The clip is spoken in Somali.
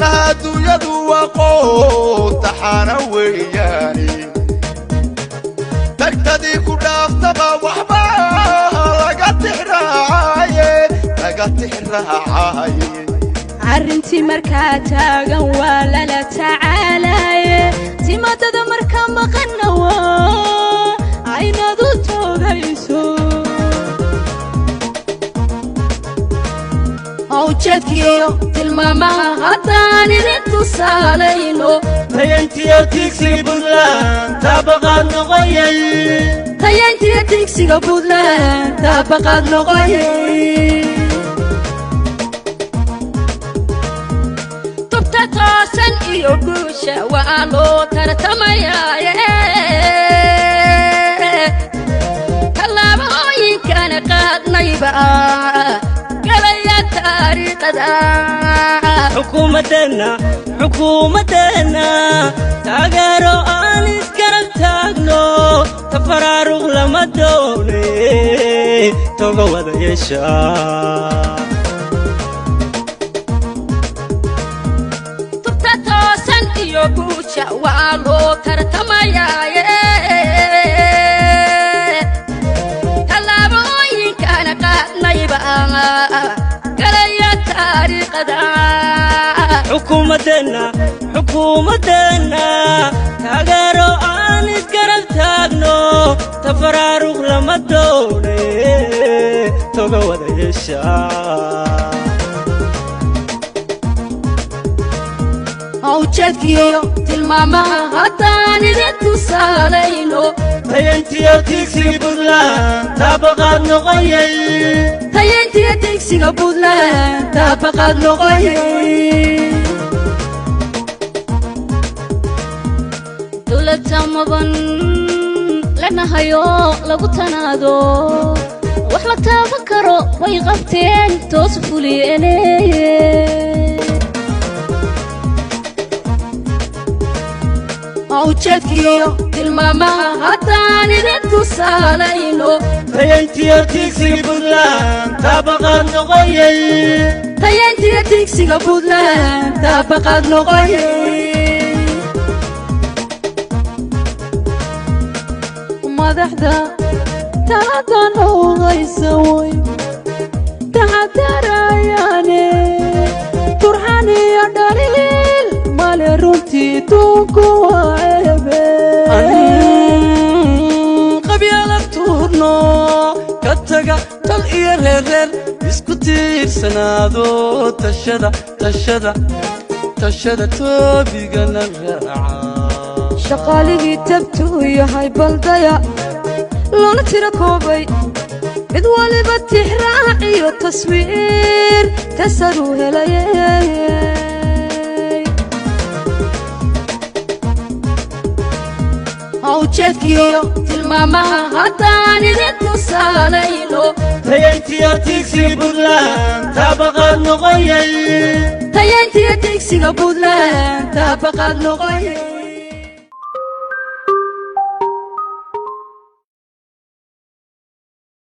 تنها يدو وقوت حانوي يعني تقتدي كنا افتبا وحبا لقد تحراعي عرنتي مركا تاغن ولا لا تعالى تيمادد مركا مقنوا عينادو توغيسو awjadkiyo tilmaamaha haddaan idin tusaalayno tayantiyo tigsiga Puntland taabaqaad noqoyay tayantiyo tigsiga Puntland taabaqaad noqoyay tubta toosan iyo guusha waa loo tartamayaa tallaabooyinkana qaadnayba حكومتنا تاغيرو آنس كرم تاغنو تفراروغ لما دوني توغو ودا يشا تبتا توسن iyo guusha waa loo tartamayaa tallaabooyinkana qaadnayba حكومتنا تاغيرو آنس كرم تاغنو تفراروغ لما دوني توغو ودا يشا awjadkiyo tilmaamaha haddaan idin tusaalayno tayantiyo tigsiga Puntland taabaqaad noqoyay tayantiyo tigsiga Puntland taabaqaad noqoyay dawladda mudan lanahayo lagu tanaado wax la taaban karo way qabteen toos fuliyeen awjadkiyo tilmaamaha haddaan idin tusaalayno tayantiyo tigsiga Puntland taabaqaad noqoyay tayantiyo tigsiga Puntland taabaqaad noqoyay madaxda taadan oogaysa way taxadarayaane turxan iyo dhaliil male runtii tuunku waaebe qabyala tuurno ka taga tal iyo reer isku tiirsanaado tashada toobigana raaca shaqaaligii tabtu yahay baldaya loona tira koobay mid waliba tixraac iyo taswiir tasaru helayay awjadkiyo tilmaamaha haddaan idin tusaalayno tayantiyo tigsiga Puntland taabaqaad noqoyay tayantiyo tigsiga Puntland taabaqaad noqoyay